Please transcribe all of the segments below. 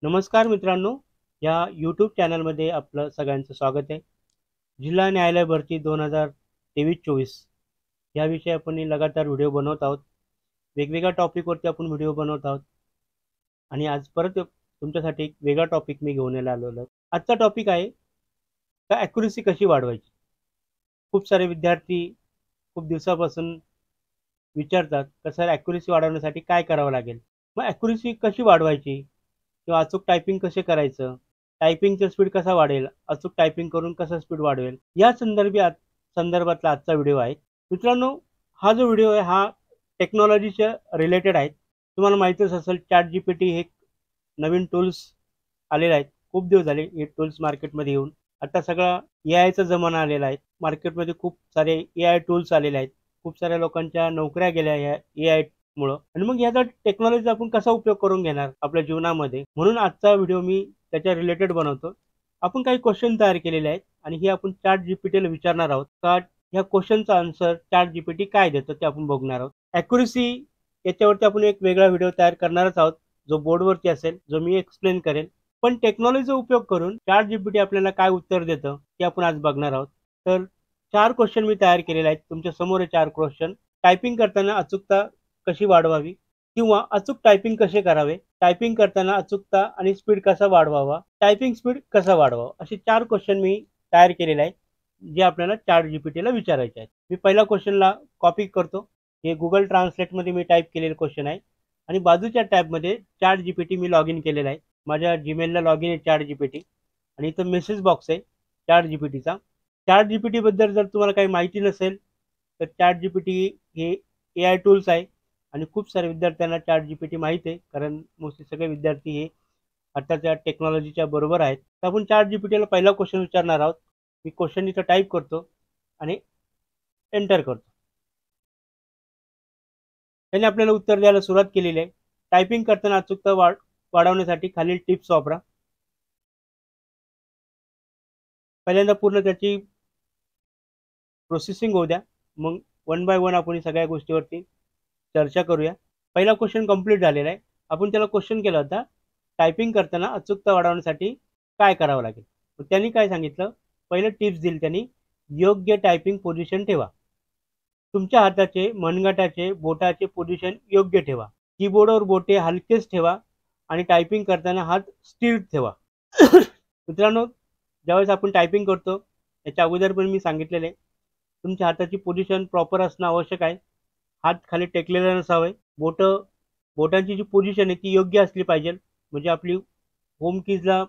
नमस्कार मित्रांनो, या यूट्यूब चॅनलमध्ये आपलं सगळ्यांचं स्वागत आहे. जिल्हा न्यायालय भरती 2023-24 या विषयी आपण लगातार व्हिडिओ बनवत आहोत. वेगवेगळ्या टॉपिकवरती आपण व्हिडिओ बनवत आहोत आणि आज परत तुमच्यासाठी एक वेगळा टॉपिक मी घेऊन आलेलो आहे. आजचा टॉपिक आहे का ॲक्युरसी कशी वाढवायची. खूप सारे विद्यार्थी खूप दिवसापासून विचारतात का सर ॲक्युरसी वाढवण्यासाठी काय करावं लागेल. मग ॲक्युरसी कशी वाढवायची किंवा अचूक टायपिंग कसे करायचं, टायपिंगचा स्पीड कसा वाढेल, अचूक टायपिंग करून कसं स्पीड वाढवेल, या संदर्भातला आजचा व्हिडिओ आहे. मित्रांनो, हा जो व्हिडिओ आहे हा टेक्नॉलॉजीच्या रिलेटेड आहे. तुम्हाला माहितीच असेल ChatGPT हे नवीन टूल्स आलेले आहेत. खूप दिवस झाले हे टूल्स मार्केटमध्ये येऊन. आता सगळा AI चा जमाना आलेला आहे. मार्केटमध्ये खूप सारे AI टूल्स आलेले आहेत. खूप साऱ्या लोकांच्या नोकऱ्या गेल्या या AI मुळे. आणि मग याचा टेक्नॉलॉजीचा आपण कसा उपयोग करून घेणार आपल्या जीवनामध्ये, म्हणून आजचा व्हिडिओ मी त्याच्या रिलेटेड बनवतो. आपण काही क्वेश्चन तयार केलेले आहेत आणि हे आपण ChatGPT ला विचारणार आहोत का ह्या क्वेश्चनचा आन्सर ChatGPT काय देतं ते आपण बघणार आहोत. ॲक्युरसी याच्यावरती आपण एक वेगळा व्हिडिओ तयार करणारच आहोत, जो बोर्डवरती असेल, जो मी एक्सप्लेन करेन. पण टेक्नॉलॉजीचा उपयोग करून ChatGPT आपल्याला काय उत्तर देतं ते आपण आज बघणार आहोत. तर 4 क्वेश्चन मी तयार केलेले आहेत. तुमच्या समोर आहे 4 क्वेश्चन. टायपिंग करताना अचूकता कशी वाढवावी किंवा अचूक टायपिंग कसे करावे, टायपिंग करताना अचूकता आणि स्पीड कसा वाढवावा, टायपिंग स्पीड कसा वाढवावा, असे 4 क्वेश्चन मी तयार केलेले आहेत, जे आपल्याला ChatGPT ला विचारायचे आहेत. मी पहिल्या क्वेश्चनला कॉपी करतो. हे गुगल ट्रान्सलेटमध्ये मी टाईप केलेलं क्वेश्चन आहे आणि बाजूच्या टॅबमध्ये ChatGPT मी लॉग इन केलेला आहे. माझ्या जीमेलला लॉग इन आहे ChatGPT आणि इथं मेसेज बॉक्स आहे ChatGPTचा. ChatGPT बद्दल जर तुम्हाला काही माहिती नसेल तर ChatGPT हे AI टूल्स आहे आणि खूप सारे विद्यार्थ्यांना ChatGPT माहीत आहे, कारण मोस्टली सगळे विद्यार्थी हे आताच्या टेक्नॉलॉजीच्या बरोबर आहेत. तर आपण ChatGPT ला पहिला क्वेश्चन विचारणार आहोत. मी क्वेश्चन इथं टाईप करतो आणि एंटर करतो. त्याने आपल्याला उत्तर द्यायला सुरुवात केलेली आहे. टायपिंग करताना अचूकता वाढवण्यासाठी खालील टिप्स वापरा. पहिल्यांदा पूर्ण त्याची प्रोसेसिंग होऊ द्या, मग वन बाय वन आपण सगळ्या गोष्टीवरती चर्चा करूया. पहिला क्वेश्चन कंप्लीट झालेला आहे. आपण त्याला क्वेश्चन केला होता, टायपिंग करताना अचूकता वाढवण्यासाठी काय करावं लागेल. मग त्यांनी काय सांगितलं, पहिलं टिप्स दिली त्यांनी, योग्य टायपिंग पोझिशन ठेवा. तुमच्या हाताचे मनगटाचे बोटाचे पोझिशन योग्य ठेवा. कीबोर्डवर बोटे हलकेच ठेवा आणि टायपिंग करताना हात स्थिर ठेवा. मित्रांनो, ज्यावेळेस आपण टायपिंग करतो याच्या अगोदर पण मी सांगितलेलं आहे, तुमच्या हाताची पोझिशन प्रॉपर असणं आवश्यक आहे. हात खाली टेकलेला नसावे. बोटांची जी पोझिशन आहे ती योग्य असली पाहिजे, म्हणजे आपली होम कीजला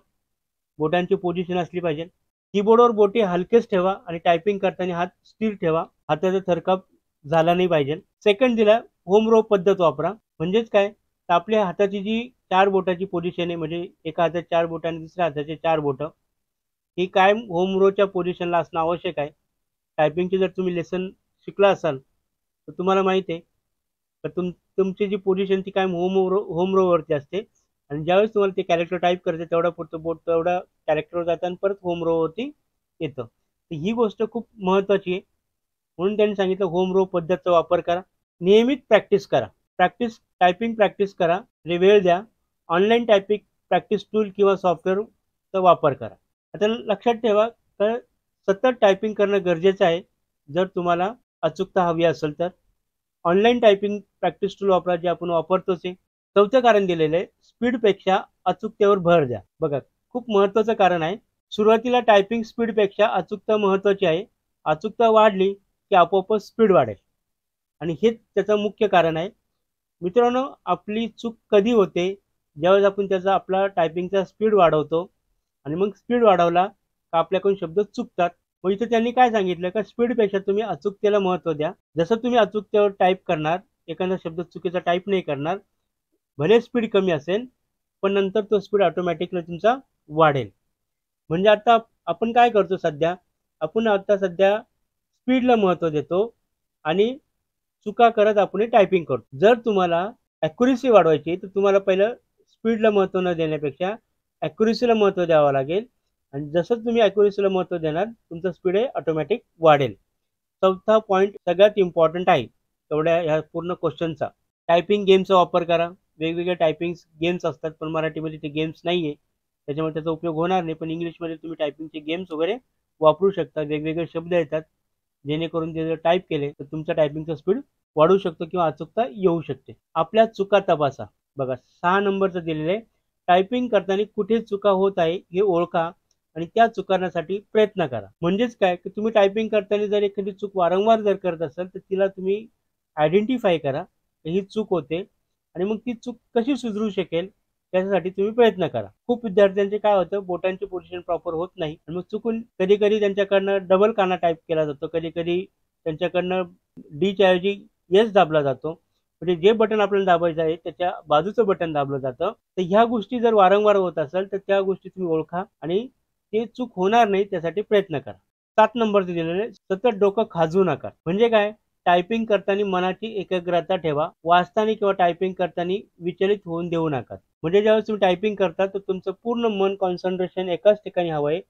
बोटांची पोझिशन असली पाहिजे. कीबोर्डवर बोटे हलकेच ठेवा आणि टायपिंग करताना हात स्थिर ठेवा. हाताचा थरकाप झाला नाही पाहिजे. सेकंड दिला, होम रो पद्धत वापरा. म्हणजेच काय, तर आपल्या हाताची जी 4 बोटाची पोझिशन आहे, म्हणजे एका हातात 4 बोट आणि दुसऱ्या हाताचे 4 बोट, ही कायम होम रोच्या पोझिशनला असणं आवश्यक आहे. टायपिंगचे जर तुम्ही लेसन शिकला असाल तर तुम्हाला माहिती आहे तर तुमची जी पोझिशन ती कायम होम रोवरती असते आणि ज्यावेळेस तुम्हाला ते कॅरेक्टर टाईप करायचं तेवढा पुरतं बोट तेवढा कॅरेक्टरवर जातं आणि परत होम रोवरती येतं. तर ही गोष्ट खूप महत्त्वाची आहे. म्हणून त्यांनी सांगितलं होम रो पद्धतीचा वापर करा. नियमित प्रॅक्टिस करा. टायपिंग प्रॅक्टिस करा. म्हणजे वेळ द्या. ऑनलाईन टायपिंग प्रॅक्टिस टूल किंवा सॉफ्टवेअरचा वापर करा. आता लक्षात ठेवा तर सतत टायपिंग करणं गरजेचं आहे जर तुम्हाला अचूकता हवी असेल तर. ऑनलाईन टायपिंग प्रॅक्टिस टूल वापरा, जे आपण वापरतोच आहे. चौथं कारण दिलेलं आहे, स्पीडपेक्षा अचूकतेवर भर द्या. बघा, खूप महत्त्वाचं कारण आहे. सुरुवातीला टायपिंग स्पीडपेक्षा अचूकता महत्त्वाची आहे. अचूकता वाढली की आपोआपच स्पीड वाढेल आणि हेच त्याचं मुख्य कारण आहे. मित्रांनो, आपली चूक कधी होते, ज्यावेळेस आपण आपला टायपिंगचा स्पीड वाढवतो आणि मग स्पीड वाढवला का आपल्याकडून शब्द चुकतात. मग इथे त्यांनी काय सांगितलं का स्पीडपेक्षा तुम्ही अचूकतेला महत्त्व द्या. जसं तुम्ही अचूकतेवर टाईप करणार, एखादा शब्द चुकीचा टाईप नाही करणार, भले स्पीड कमी असेल पण नंतर तो स्पीड ऑटोमॅटिकली तुमचा वाढेल. म्हणजे आता आपण काय करतो, आपण आता सध्या स्पीडला महत्त्व देतो आणि चुका करत आपण टायपिंग करतो. जर तुम्हाला ॲक्युरसी वाढवायची तर तुम्हाला पहिलं स्पीडला महत्त्व न देण्यापेक्षा ॲक्युरसीला महत्त्व द्यावं लागेल आणि जसं तुम्ही ॲक्युरसीला महत्त्व देणार तुमचं स्पीड हे ऑटोमॅटिक वाढेल. चौथा पॉईंट सगळ्यात इम्पॉर्टंट आहे तेवढ्या ह्या पूर्ण क्वेश्चनचा, टायपिंग गेमचा वापर करा. वेगवेगळे टायपिंग गेम्स असतात, पण मराठीमध्ये ते गेम्स नाही आहे, त्याच्यामुळे त्याचा उपयोग होणार नाही. पण इंग्लिशमध्ये तुम्ही टायपिंगचे गेम्स वगैरे वापरू शकता. वेगवेगळे शब्द येतात, जेणेकरून ते जर टाईप केले तर तुमचा टायपिंगचा स्पीड वाढू शकतो किंवा अचूकता येऊ शकते. आपल्या चुका तपासा. बघा 6 नंबरचं दिलेलं आहे. टायपिंग करताना कुठे चुका होत आहे हे ओळखा आणि त्या चुकारण्यासाठी प्रयत्न करा. म्हणजेच काय की तुम्ही टायपिंग करताना जर एखादी चूक वारंवार जर करत असाल तर तिला तुम्ही आयडेंटिफाय करा, ही चूक होते आणि मग ती चूक कशी सुधारू शकेल त्याच्यासाठी तुम्ही प्रयत्न करा. खूप विद्यार्थ्यांचे काय होतं, बोटांची पोझिशन प्रॉपर होत नाही आणि मग चुकून कधी कधी त्यांच्याकडनं डबल काना टाईप केला जातो, कधी कधी त्यांच्याकडनं डी ऐवजी एस दाबला जातो. म्हणजे जे बटन आपल्याला दाबायचं आहे त्याच्या बाजूचं बटन दाबलं जातं. तर ह्या गोष्टी जर वारंवार होत असेल तर त्या गोष्टी तुम्ही ओळखा आणि ते चूक होणार नाही त्यासाठी प्रयत्न करा. 7 नंबरचे दिलेले सतत डोकं खाजवू नका. म्हणजे काय, टायपिंग करताना मनाची एकाग्रता ठेवा. वाचताना किंवा टायपिंग करताना विचलित होऊन देऊ नका. म्हणजे ज्यावेळेस तुम्ही टायपिंग करता तर तुमचं पूर्ण मन कॉन्सन्ट्रेशन एकाच ठिकाणी हवं आहे.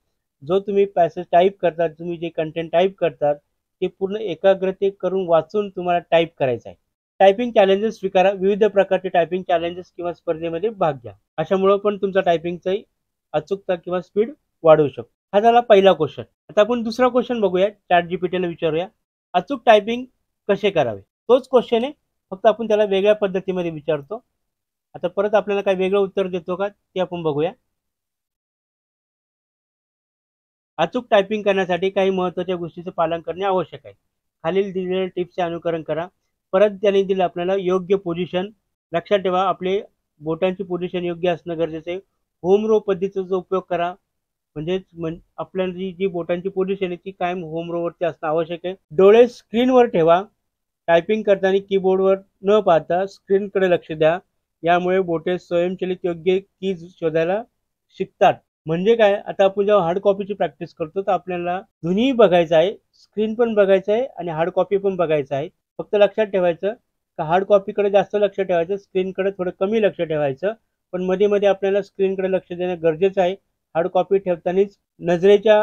जो तुम्ही पॅसेज टाईप करतात, तुम्ही जे कंटेंट टाईप करतात ते पूर्ण एकाग्रते करून वाचून तुम्हाला टाईप करायचं आहे. टायपिंग चॅलेंजेस स्वीकारा. विविध प्रकारचे टायपिंग चॅलेंजेस किंवा स्पर्धेमध्ये भाग घ्या. अशामुळे पण तुमचा टायपिंगचा अचूकता किंवा स्पीड वाढवू शकतो. हा झाला पहिला क्वेश्चन. आता आपण दुसरा क्वेश्चन बघूया. चॅट जीपीटीला विचारूया, अचूक टायपिंग कसे करावे. तोच क्वेश्चन आहे, फक्त आपण त्याला वेगळ्या पद्धतीमध्ये विचारतो. आता परत आपल्याला काय वेगळं उत्तर देतो का ते आपण बघूया. अचूक टायपिंग करण्यासाठी काही महत्त्वाच्या गोष्टीचं पालन करणे आवश्यक आहे. खालील दिलेल्या टिप्सचे अनुकरण करा. परत त्याने दिलं आपल्याला योग्य पोझिशन. लक्षात ठेवा, आपले बोटांची पोझिशन योग्य असणं गरजेचं आहे. होम रो पद्धतीचा उपयोग करा. म्हणजेच आपल्याला जी बोटांची पोझिशन आहे ती कायम होम रोवरती असणं आवश्यक आहे. डोळे स्क्रीनवर ठेवा. टायपिंग करताना कीबोर्डवर न पाहता स्क्रीनकडे लक्ष द्या. यामुळे बोटे स्वयंचलित योग्य कीज शोधायला शिकतात. म्हणजे काय, आता आपण जेव्हा हार्ड कॉपीची प्रॅक्टिस करतो तर आपल्याला दोन्ही बघायचं आहे, स्क्रीन पण बघायचं आहे आणि हार्ड कॉपी पण बघायचं आहे. फक्त लक्षात ठेवायचं का हार्ड कॉपीकडे जास्त लक्ष ठेवायचं, स्क्रीनकडे थोडं कमी लक्ष ठेवायचं. पण मध्ये मध्ये आपल्याला स्क्रीनकडे लक्ष देणं गरजेचं आहे. हार्ड कॉपी ठेवतानाच नजरेच्या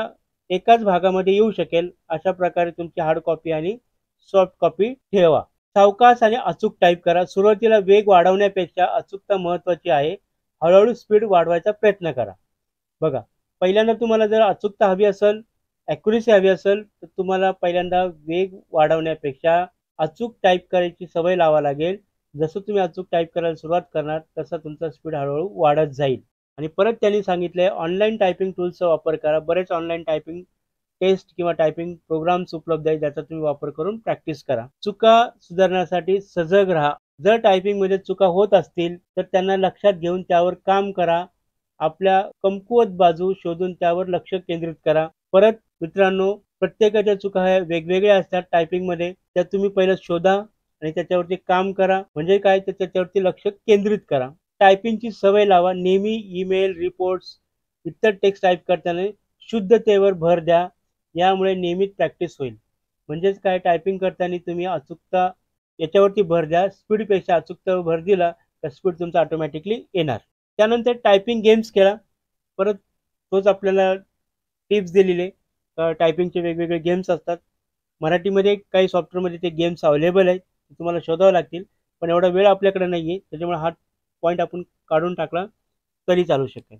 एकाच भागामध्ये येऊ शकेल अशा प्रकारे तुमची हार्ड कॉपी आणि सॉफ्ट कॉपी ठेवा. सावकाश आणि अचूक टाईप करा. सुरुवातीला वेग वाढवण्यापेक्षा अचूकता महत्त्वाची आहे. हळूहळू स्पीड वाढवायचा प्रयत्न करा. बघा, पहिल्यांदा तुम्हाला जर अचूकता हवी असेल, ॲक्युरेसी हवी असेल तर तुम्हाला पहिल्यांदा वेग वाढवण्यापेक्षा अचूक टाईप करायची सवय लावा लागेल. जसं तुम्ही अचूक टाईप करायला सुरुवात करणार तसा तुमचा स्पीड हळूहळू वाढत जाईल. आणि परत त्यांनी सांगितलंय ऑनलाईन टायपिंग टूल्सचा वापर करा. बरेच ऑनलाईन टायपिंग टेस्ट किंवा टायपिंग प्रोग्राम्स उपलब्ध आहेत, ज्याचा तुम्ही वापर करून प्रॅक्टिस करा. चुका सुधारण्यासाठी सजग राहा. जर टायपिंगमध्ये चुका होत असतील तर त्यांना लक्षात घेऊन त्यावर काम करा. आपल्या कमकुवत बाजू शोधून त्यावर लक्ष केंद्रित करा. परत मित्रांनो, प्रत्येकाच्या चुका ह्या वेगवेगळ्या असतात टायपिंगमध्ये, त्या तुम्ही पहिलं शोधा आणि त्याच्यावरती काम करा. म्हणजे काय, तर त्याच्यावरती लक्ष केंद्रित करा. टायपिंगची सवय लावा. नेहमी ईमेल, रिपोर्ट्स, इतर टेक्स्ट टाईप करताना शुद्धतेवर भर द्या. यामुळे नियमित प्रॅक्टिस होईल. म्हणजेच काय, टायपिंग करताना तुम्ही अचूकता याच्यावरती भर द्या. स्पीडपेक्षा अचूकतेवर भर दिला तर स्पीड तुमचा ऑटोमॅटिकली येणार. त्यानंतर टायपिंग गेम्स खेळा. परत तोच आपल्याला टिप्स दिलेले. टायपिंगचे वेगवेगळे गेम्स असतात. मराठीमध्ये काही सॉफ्टवेअरमध्ये ते गेम्स अवेलेबल आहेत, तुम्हाला शोधावं लागतील. पण एवढा वेळ आपल्याकडे नाही आहे, त्याच्यामुळे हा पॉईंट आपण काढून टाकला तरी चालू शकेल.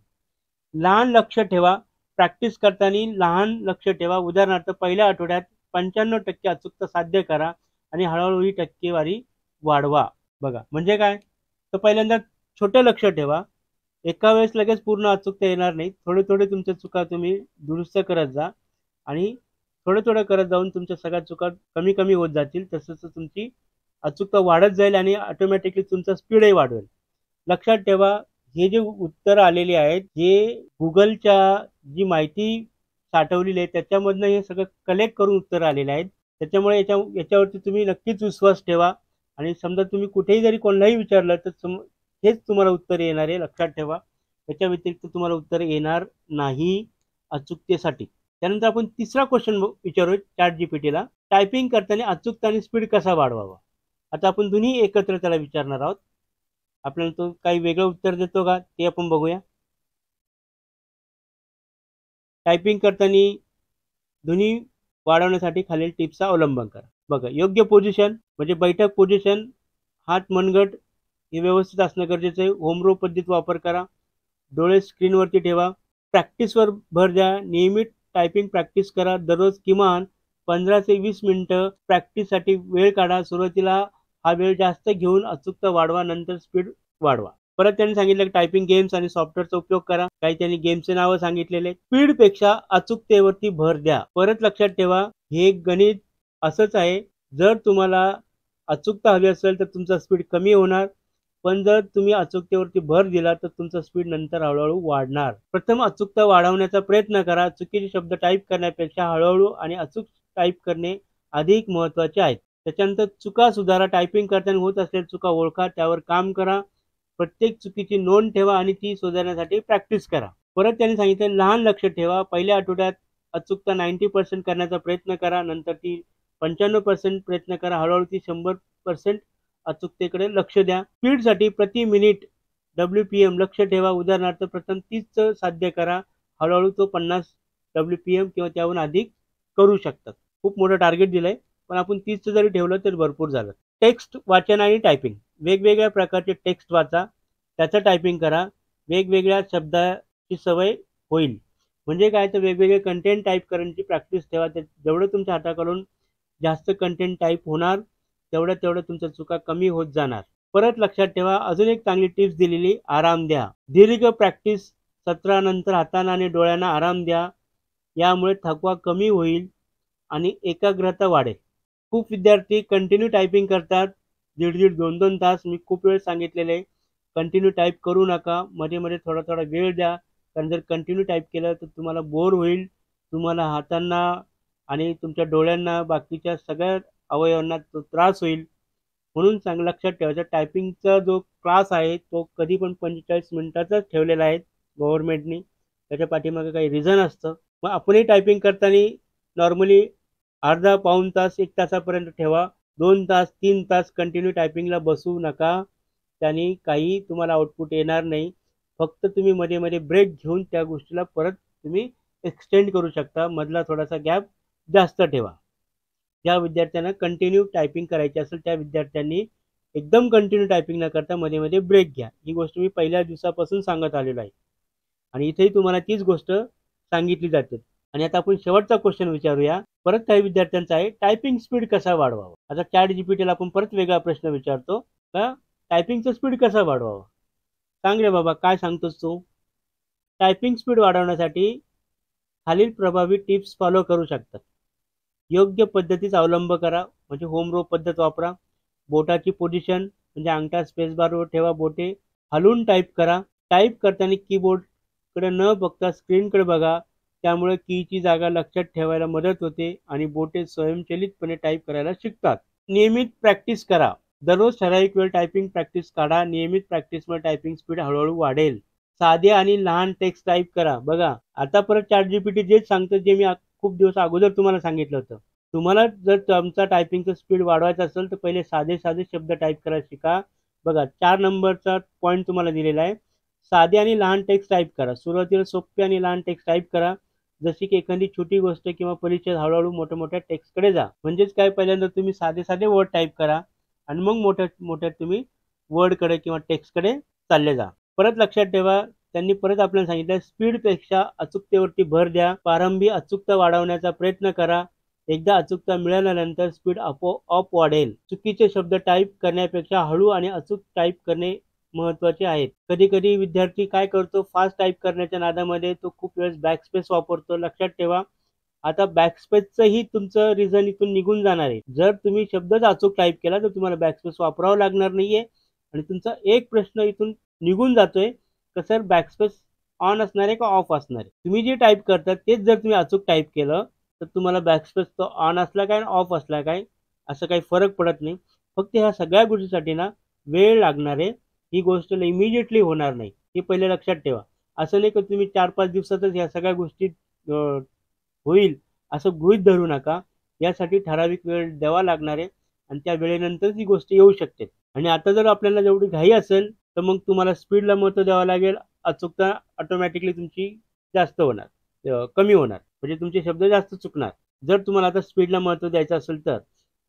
लहान लक्ष ठेवा. प्रॅक्टिस करताना लहान लक्ष ठेवा. उदाहरणार्थ पहिल्या आठवड्यात 95% अचूकता साध्य करा आणि हळूहळू ही टक्केवारी वाढवा. बघा, म्हणजे काय, तर पहिल्यांदा छोटं लक्ष ठेवा. एका वेळेस लगेच पूर्ण अचूकता येणार नाही. थोडे थोडे तुमच्या चुका तुम्ही दुरुस्त करत जा आणि थोडं थोडं करत जाऊन तुमच्या सगळ्या चुका कमी कमी होत जातील. तसंच तुमची अचूकता वाढत जाईल आणि ऑटोमॅटिकली तुमचा स्पीडही वाढवेल. लक्षात ठेवा, हे जे उत्तर आलेले आहेत हे गुगलच्या जी माहिती साठवलेली आहे त्याच्यामधनं हे सगळं कलेक्ट करून उत्तर आलेले आहेत. त्याच्यामुळे याच्यावरती तुम्ही नक्कीच विश्वास ठेवा आणि समजा तुम्ही कुठेही जरी कोणालाही विचारलं तर हेच तुम्हाला उत्तर येणार आहे. लक्षात ठेवा, याच्या व्यतिरिक्त तुम्हाला उत्तर येणार नाही अचूकतेसाठी. त्यानंतर आपण तिसरा क्वेश्चन विचारू चॅट जीपीटीला, टायपिंग करताना अचूकता आणि स्पीड कसा वाढवावा. आता आपण दोन्ही एकत्र त्याला विचारणार आहोत. आपल्याला तो काही वेगळं उत्तर देतो का ते आपण बघूया. टायपिंग करताना दोन्ही वाढवण्यासाठी खालील टिप्सचा अवलंबन करा. बघा, योग्य पोझिशन म्हणजे बैठक पोझिशन, हात मनगट हे व्यवस्थित असणं गरजेचं आहे. होमरो पद्धत वापर करा. डोळे स्क्रीनवरती ठेवा. प्रॅक्टिसवर भर द्या. नियमित टायपिंग प्रॅक्टिस करा. दररोज किमान 15 ते 20 मिनिटं प्रॅक्टिससाठी वेळ काढा. सुरुवातीला हा वेळ जास्त घेऊन अचूकता वाढवा, नंतर स्पीड वाढवा. परत त्यांनी सांगितलं की टायपिंग गेम्स आणि सॉफ्टवेअरचा उपयोग करा. काही त्यांनी गेमचे नावं सांगितलेले. स्पीडपेक्षा अचूकतेवरती भर द्या. परत लक्षात ठेवा, हे गणित असंच आहे. जर तुम्हाला अचूकता हवी असेल तर तुमचा स्पीड कमी होणार, पण जर तुम्ही अचूकतेवरती भर दिला तर तुमचा स्पीड नंतर हळूहळू वाढणार. प्रथम अचूकता वाढवण्याचा प्रयत्न करा. चुकीचे शब्द टाईप करण्यापेक्षा हळूहळू आणि अचूक टाईप करणे अधिक महत्त्वाचे आहे. त्याच्यानंतर चुका सुधारा. टायपिंग करताना होत असलेल्या चुका ओळखा, त्यावर काम करा. प्रत्येक चुकीची नोंद ठेवा आणि ती सुधारण्यासाठी प्रॅक्टिस करा. परत त्यांनी सांगितलं लहान लक्ष ठेवा. पहिल्या आठवड्यात अचूकता 90% करण्याचा प्रयत्न करा, नंतर ती 95% प्रयत्न करा, हळूहळू ती 100% अचूकतेकडे लक्ष द्या. स्पीडसाठी प्रति मिनिट WPM लक्ष ठेवा. उदाहरणार्थ प्रथम 30 साध्य करा, हळूहळू तो 50 WPM किंवा त्याहून अधिक करू शकतात. खूप मोठं टार्गेट दिलंय, पण आपण 30 जरी ठेवलं तरी भरपूर झालं. टेक्स्ट वाचन आणि टायपिंग. वेगवेगळ्या प्रकारचे टेक्स्ट वाचा, त्याचं टायपिंग करा. वेगवेगळ्या शब्दाची सवय होईल. म्हणजे काय तर वेगवेगळे कंटेंट टाईप करण्याची प्रॅक्टिस ठेवा. जेवढं तुमच्या हाताकडून जास्त कंटेंट टाईप होणार तेवढं तुमच्या चुका कमी होत जाणार. परत लक्षात ठेवा, अजून एक चांगली टिप्स दिलेली, आराम द्या. दीर्घ प्रॅक्टिस सत्रानंतर हातांना आणि डोळ्यांना आराम द्या. यामुळे थकवा कमी होईल आणि एकाग्रता वाढेल. खूप विद्यार्थी कंटिन्यू टायपिंग करतात, दीड 2-2 तास. मी खूप वेळ सांगितलेले कंटिन्यू टाईप करू नका, मध्ये मध्ये थोडा थोडा वेळ द्या. कारण जर कंटिन्यू टाईप केलं तर तुम्हाला बोर होईल, तुम्हाला हातांना आणि तुमच्या डोळ्यांना बाकीच्या सगळ्या अवयवांना तो त्रास होईल. म्हणून चांगलं लक्षात ठेवायचं, टायपिंगचा जो क्लास आहे तो कधी पण 45 मिनिटाचाच ठेवलेला आहे गव्हर्नमेंटनी. त्याच्या पाठीमागे काही रिझन असतं. मग आपणही टायपिंग करताना नॉर्मली अर्धा पाऊण तास 1 तासापर्यंत ठेवा. 2 तास 3 तास कंटिन्यू टायपिंगला बसू नका. त्याने काही तुम्हाला आउटपुट येणार नाही. फक्त तुम्ही मध्ये मध्ये ब्रेक घेऊन त्या गोष्टीला परत तुम्ही एक्सटेंड करू शकता. मधला थोडासा गॅप जास्त ठेवा. ज्या विद्यार्थ्यांना कंटिन्यू टायपिंग करायची असेल त्या विद्यार्थ्यांनी एकदम कंटिन्यू टायपिंग न करता मध्ये मध्ये ब्रेक घ्या. ही गोष्ट मी पहिल्या दिवसापासून सांगत आलेलो आहे आणि इथेही तुम्हाला तीच गोष्ट सांगितली जाते. आणि आता आपण शेवटचा क्वेश्चन विचारूया. परत काही विद्यार्थ्यांचा आहे, टायपिंग स्पीड कसा वाढवावा. आता ChatGPTला आपण परत वेगळा प्रश्न विचारतो का टायपिंगचं स्पीड कसा वाढवावा. सांग रे बाबा, काय सांगतोस तू. टायपिंग स्पीड वाढवण्यासाठी खालील प्रभावी टिप्स फॉलो करू शकतात. योग्य पद्धतीचा अवलंब करा, म्हणजे होम रो पद्धत वापरा. बोटाची पोझिशन म्हणजे अंगठा स्पेस बारवर ठेवा, बोटे हलवून टाईप करा. टाईप करताना कीबोर्डकडे न बघता स्क्रीनकडे बघा. त्यामुळे कीची जागा लक्षात ठेवायला मदत होते आणि बोटे स्वयंचलितपणे टाईप करायला शिकतात. नियमित प्रॅक्टिस करा. दररोज ठराविक वेळ टायपिंग प्रॅक्टिस काढा. नियमित प्रॅक्टिसमुळे टायपिंग स्पीड हळूहळू वाढेल. साधे आणि लहान टेक्स्ट टाईप करा. बघा आता परत ChatGPT जेच सांगतं जे मी खूप दिवस अगोदर तुम्हाला सांगितलं होतं. तुम्हाला जर तुमचा टायपिंगचं स्पीड वाढवायचं असेल तर पहिले साधे साधे शब्द टाईप करायला शिका. बघा 4 नंबरचा पॉईंट तुम्हाला दिलेला आहे. साधे आणि लहान टेक्स्ट टाईप करा. सुरुवातीला सोपे आणि लहान टेक्स्ट टाईप करा. जशी की एखादी छोटी गोष्ट किंवा परिचय, हळूहळू मोठ्या मोठ्या टेक्स्टकडे जा. म्हणजेच काय, पहिल्यांदा तुम्ही साधे साधे वर्ड टाईप करा आणि मग मोठ्या मोठ्या तुम्ही वर्डकडे किंवा टेक्स्टकडे चालले जा. परत लक्षात ठेवा, त्यांनी परत आपल्याला सांगितलं स्पीडपेक्षा अचूकतेवरती भर द्या. प्रारंभी अचूकता वाढवण्याचा प्रयत्न करा. एकदा अचूकता मिळाल्यानंतर स्पीड आपोआप वाढेल. चुकीचे शब्द टाईप करण्यापेक्षा हळू आणि अचूक टाईप करणे महत्त्वाचे आहेत. कधी कधी विद्यार्थी काय करतो, फास्ट टाईप करण्याच्या नादामध्ये तो खूप वेळेस बॅकस्पेस वापरतो. लक्षात ठेवा, आता बॅकस्पेसचंही तुमचं रिझन इथून निघून जाणार आहे. जर तुम्ही शब्दच अचूक टाईप केला तर तुम्हाला बॅकस्पेस वापरावं लागणार नाहीये आणि तुमचा एक प्रश्न इथून निघून जातोय तर सर बॅकस्पेस ऑन असणार आहे का ऑफ असणार आहे. तुम्ही जे टाईप करता तेच जर तुम्ही अचूक टाईप केलं तर तुम्हाला बॅकस्पेस तो ऑन असला काय ऑफ असला काय असं काही फरक पडत नाही. फक्त ह्या सगळ्या गोष्टीसाठी ना वेळ लागणार आहे. ही गोष्ट इमिजिएटली होणार नाही, हे पहिले लक्षात ठेवा. असं नाही की तुम्ही 4-5 दिवसातच ह्या सगळ्या गोष्टी होईल असं गृहीत धरू नका. यासाठी ठराविक वेळ द्यावा लागणार आहे आणि त्या वेळेनंतर ही गोष्ट येऊ शकते. आणि आता जर आपल्याला जेवढी घाई असेल तर मग तुम्हाला स्पीडला महत्त्व द्यावं लागेल. अचूकता ऑटोमॅटिकली तुमची जास्त होणार, कमी होणार, म्हणजे तुमचे शब्द जास्त चुकणार. जर तुम्हाला आता स्पीडला महत्त्व द्यायचं असेल तर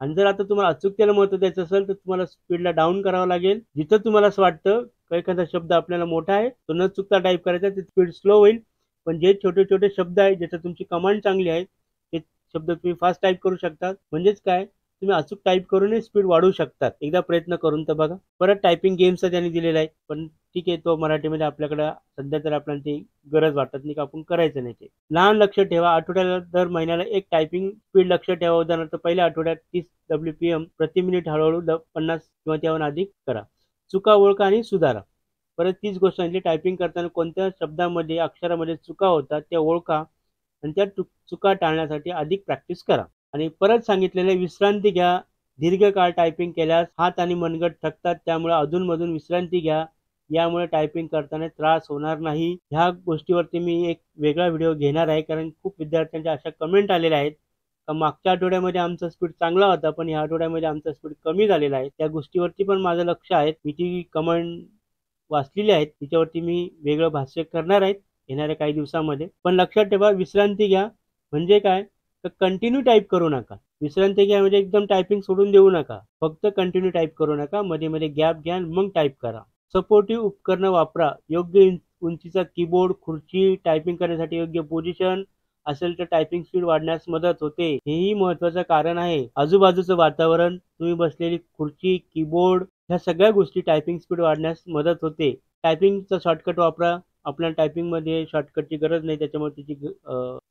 आणि जर आता तुम्हाला अचूकतेला महत्त्व द्यायचं असेल तर तुम्हाला स्पीडला डाऊन करावं लागेल. जिथं तुम्हाला असं वाटतं की एखादा शब्द आपल्याला मोठा आहे तो न चुकता टाईप करायचा, ते स्पीड स्लो होईल. पण जे छोटे छोटे शब्द आहेत ज्याच्यात तुमची कमांड चांगली आहे ते शब्द तुम्ही फास्ट टाईप करू शकता. म्हणजेच काय, तुम्ही अचूक टाईप करूनही स्पीड वाढवू शकतात. एकदा प्रयत्न करून तर बघा. परत टायपिंग गेमचा त्यांनी दिलेला आहे, पण ठीक आहे, तो मराठीमध्ये आपल्याकडं सध्या तर आपल्याला ती गरज वाटत नाही की आपण करायचं नाही ते. लहान लक्ष ठेवा, आठवड्याला दर महिन्याला एक टायपिंग स्पीड लक्ष ठेवा. उदाहरणार्थ पहिल्या आठवड्यात 30 WPM प्रति मिनिट, हळूहळू 50 किंवा त्याहून अधिक करा. चुका ओळखा आणि सुधारा. परत तीच गोष्ट सांगितली, टायपिंग करताना कोणत्या शब्दामध्ये अक्षरामध्ये चुका होतात त्या ओळखा आणि त्या चुका टाळण्यासाठी अधिक प्रॅक्टिस करा. आणि परत सांगितलेले विश्रांती घ्या. दीर्घकाळ टायपिंग केल्यास हात आणि मनगट थकतात, त्यामुळे अधूनमधून विश्रांती घ्या. यामुळे टायपिंग करताना त्रास होणार नाही. ह्या गोष्टीवरती मी एक वेगळा व्हिडिओ घेणार आहे, कारण खूप विद्यार्थ्यांच्या अशा कमेंट आलेल्या आहेत का मागच्या आठवड्यामध्ये आमचा स्पीड चांगला होता पण या आठवड्यामध्ये आमचा स्पीड कमी झालेला आहे. त्या गोष्टीवरती पण माझं लक्ष आहे. मी ती कमेंट वाचलेली आहेत, तिच्यावरती मी वेगळं भाष्य करणार आहे येणाऱ्या काही दिवसामध्ये. पण लक्षात ठेवा, विश्रांती घ्या. म्हणजे काय, तर कंटिन्यू टाईप करू नका. विश्रांती घ्या म्हणजे एकदम टायपिंग सोडून देऊ नका. फक्त कंटिन्यू टाईप करू नका, मध्ये मध्ये गॅप घ्या मग टाईप करा. सपोर्टिव्ह उपकरणं वापरा. योग्य उंचीचा कीबोर्ड, खुर्ची, टायपिंग करण्यासाठी योग्य पोझिशन असेल तर टायपिंग स्पीड वाढण्यास मदत होते. हेही महत्त्वाचं कारण आहे. आजूबाजूचं वातावरण, तुम्ही बसलेली खुर्ची, कीबोर्ड ह्या सगळ्या गोष्टी टायपिंग स्पीड वाढण्यास मदत होते. टायपिंगचा शॉर्टकट वापरा. आपल्याला टायपिंगमध्ये शॉर्टकटची गरज नाही, त्याच्यामुळे त्याची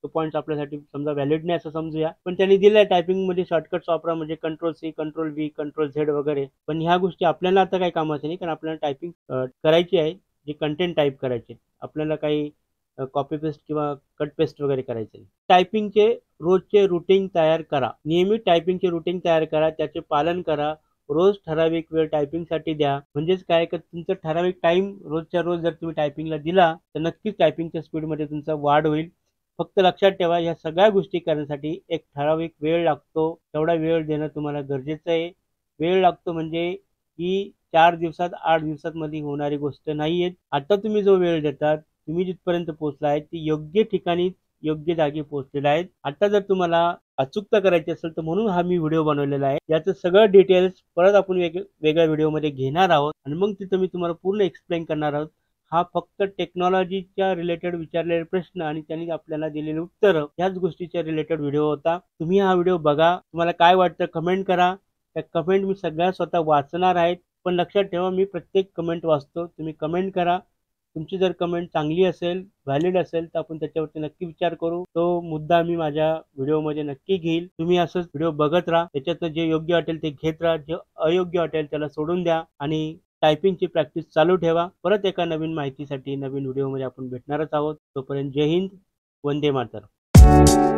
तो पॉईंट्स आपल्यासाठी समजा व्हॅलिड नाही असं समजूया. पण त्यांनी दिलंय टायपिंगमध्ये शॉर्टकट्स वापरा, म्हणजे Ctrl+C, Ctrl+V, Ctrl+Z वगैरे. पण ह्या गोष्टी आपल्याला आता काही कामाच्या नाही, कारण आपल्याला टायपिंग करायची आहे, जे कंटेंट टाईप करायचे. आपल्याला काही कॉपी पेस्ट किंवा कट पेस्ट वगैरे करायचे नाही. टायपिंगचे रोजचे रुटीन तयार करा. नियमित टायपिंगचे रुटीन तयार करा, त्याचे पालन करा. रोज ठराविक वेळ टायपिंगसाठी द्या. म्हणजेच काय, की तुमचा ठराविक टाइम रोजच्या रोज जर तुम्ही टायपिंगला दिला तर नक्कीच टायपिंगच्या स्पीडमध्ये तुमचा वाढ होईल. फक्त लक्षात ठेवा, या सगळ्या गोष्टी करण्यासाठी एक ठराविक वेळ लागतो. तेवढा वेळ देणं तुम्हाला गरजेचं आहे. वेळ लागतो म्हणजे ही 4 दिवसात 8 दिवसात मध्ये होणारी गोष्ट नाहीये. आता तुम्ही जो वेळ देतात, तुम्ही जिथपर्यंत पोहोचला आहे ती योग्य ठिकाणी योग्य जागी पोहोचलेला आहे. आता जर तुम्हाला अचूकता करायची असेल तर म्हणून हा मी व्हिडिओ बनवलेला आहे. याचं सगळं डिटेल्स परत आपण वेगळ्या व्हिडिओमध्ये घेणार आहोत आणि मग तिथं मी तुम्हाला पूर्ण एक्सप्लेन करणार आहोत. हा फक्त टेक्नॉलॉजीच्या रिलेटेड विचारलेले प्रश्न आणि त्यांनी आपल्याला दिलेले उत्तरं ह्याच गोष्टीच्या रिलेटेड व्हिडिओ होता. तुम्ही हा व्हिडिओ बघा. तुम्हाला काय वाटतं कमेंट करा. त्या कमेंट मी सगळ्या स्वतः वाचणार आहेत. पण लक्षात ठेवा, मी प्रत्येक कमेंट वाचतो. तुम्ही कमेंट करा. तुमची जर कमेंट चांगली असेल, व्हॅलिड असेल तर आपण त्याच्यावरती नक्की विचार करू. तो मुद्दा मी माझ्या व्हिडिओमध्ये नक्की घेईल. तुम्ही असंच व्हिडिओ बघत राहा. त्याच्यातनं जे योग्य वाटेल ते घेत राहा. जे अयोग्य वाटेल त्याला सोडून द्या आणि टायपिंगची प्रॅक्टिस चालू ठेवा. परत एका नवीन माहितीसाठी नवीन व्हिडिओमध्ये आपण भेटणारच आहोत. तोपर्यंत जय हिंद, वंदे मातरम.